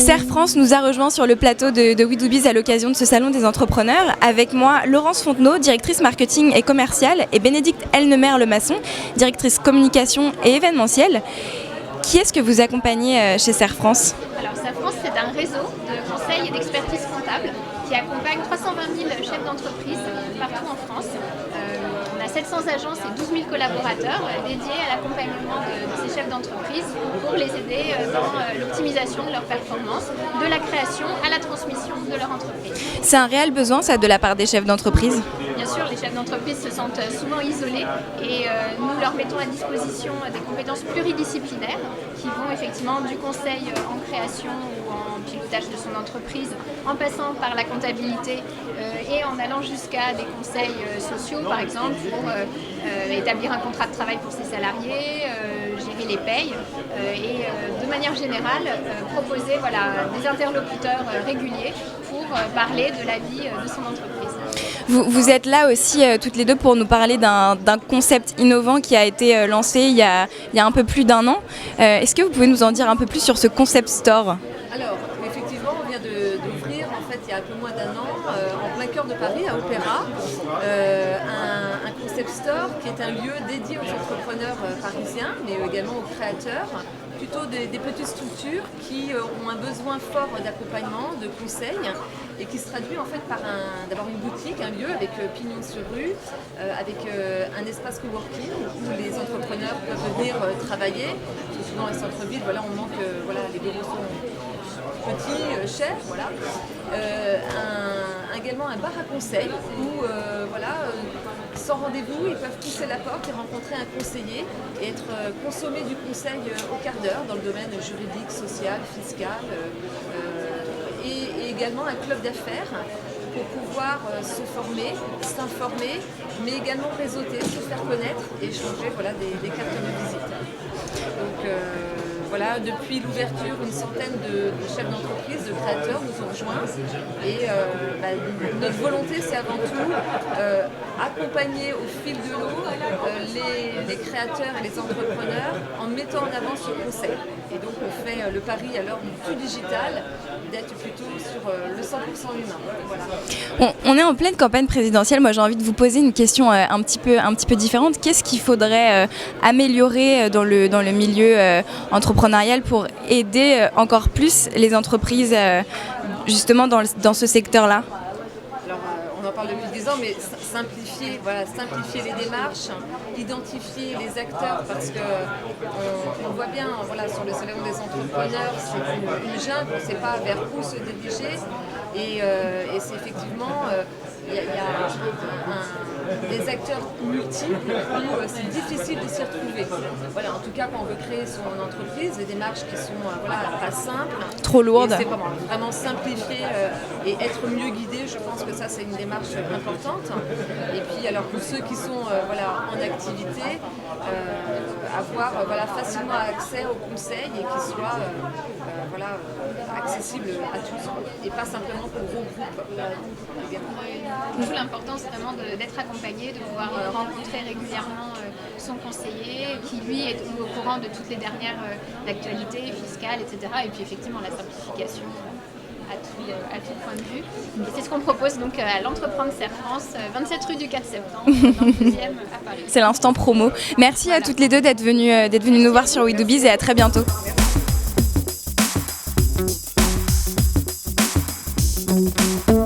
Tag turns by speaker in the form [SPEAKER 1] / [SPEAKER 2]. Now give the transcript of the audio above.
[SPEAKER 1] Serre France nous a rejoint sur le plateau de We Do Biz à l'occasion de ce salon des entrepreneurs. Avec moi, Laurence Fontenot, directrice marketing et commerciale, et Bénédicte Elnemer-Lemasson, directrice communication et événementielle. Qui est-ce que vous accompagnez chez Serre France ?
[SPEAKER 2] Alors Serre France, c'est un réseau de conseils et d'expertise comptable qui accompagne 320 000 chefs d'entreprise partout en France. On a 700 agences et 12 000 collaborateurs dédiés à l'accompagnement de ces chefs d'entreprise pour les aider dans l'optimisation de leur performance, de la création à la transmission de leur entreprise.
[SPEAKER 1] C'est un réel besoin, ça, de la part des chefs d'entreprise ?
[SPEAKER 2] Bien sûr, les chefs d'entreprise se sentent souvent isolés et nous leur mettons à disposition des compétences pluridisciplinaires qui vont effectivement du conseil en création ou en pilotage de son entreprise, en passant par la comptabilité et en allant jusqu'à des conseils sociaux, par exemple, pour établir un contrat de travail pour ses salariés, gérer les payes et de manière générale proposer des interlocuteurs réguliers pour parler de la vie de son entreprise.
[SPEAKER 1] Vous êtes là aussi toutes les deux pour nous parler d'un concept innovant qui a été lancé il y a un peu plus d'un an. Est-ce que vous pouvez nous en dire un peu plus sur ce concept store ?
[SPEAKER 3] Alors, effectivement, on vient d'ouvrir, en fait, il y a un peu moins d'un an, en plein cœur de Paris, à Opéra, un concept store qui est un lieu dédié aux entrepreneurs parisiens, mais également aux créateurs, plutôt des petites structures qui ont un besoin fort d'accompagnement, de conseils, et qui se traduit en fait par d'abord une boutique, un lieu avec pignon sur rue, avec un espace coworking où les entrepreneurs peuvent venir travailler. Parce que souvent, les centres-villes, on manque, les bureaux sont petits, chers, également un bar à conseil où, sans rendez-vous, ils peuvent pousser la porte et rencontrer un conseiller et être consommés du conseil au quart d'heure dans le domaine juridique, social, fiscal, et également un club d'affaires pour pouvoir se former, s'informer, mais également réseauter, se faire connaître et échanger des cartes de visite. Donc, depuis l'ouverture, une centaine de chefs d'entreprise, de créateurs nous ont rejoints. Et notre volonté, c'est avant tout accompagner au fil de l'eau les créateurs et les entrepreneurs en mettant en avant ce conseil. Et donc, on fait le pari à l'heure du tout digital d'être plutôt sur le 100% humain. Voilà.
[SPEAKER 1] On est en pleine campagne présidentielle. Moi, j'ai envie de vous poser une question un petit peu différente. Qu'est-ce qu'il faudrait améliorer dans le milieu entrepreneurial pour aider encore plus les entreprises justement dans ce secteur-là ?
[SPEAKER 3] Alors, on en parle depuis 10 ans, mais simplifier les démarches, identifier les acteurs, parce qu'on voit bien sur le salon des entrepreneurs, c'est une jungle, on ne sait pas vers où se diriger, et c'est effectivement, il y a des acteurs multiples où c'est difficile de s'y retrouver. En tout cas, quand on veut créer son entreprise, des démarches qui sont pas simples,
[SPEAKER 1] trop lourdes.
[SPEAKER 3] C'est vraiment simplifier et être mieux guidé. Je pense que ça, c'est une démarche importante. Et puis, alors pour ceux qui sont en activité, avoir facilement accès aux conseils et qu'ils soient accessibles à tous et pas simplement pour gros groupes.
[SPEAKER 2] D'où l'importance vraiment d'être accompagné, de pouvoir rencontrer régulièrement son conseiller qui lui est au courant de toutes les dernières actualités fiscales, etc. Et puis effectivement la simplification à tout point de vue. Et c'est ce qu'on propose donc à l'Entreprendre Serre France, 27 rue du 4 septembre, dans le 2e à Paris.
[SPEAKER 1] C'est l'instant promo. Merci à toutes les deux d'être venues nous voir sur We Do Biz et à très bientôt.
[SPEAKER 3] Merci.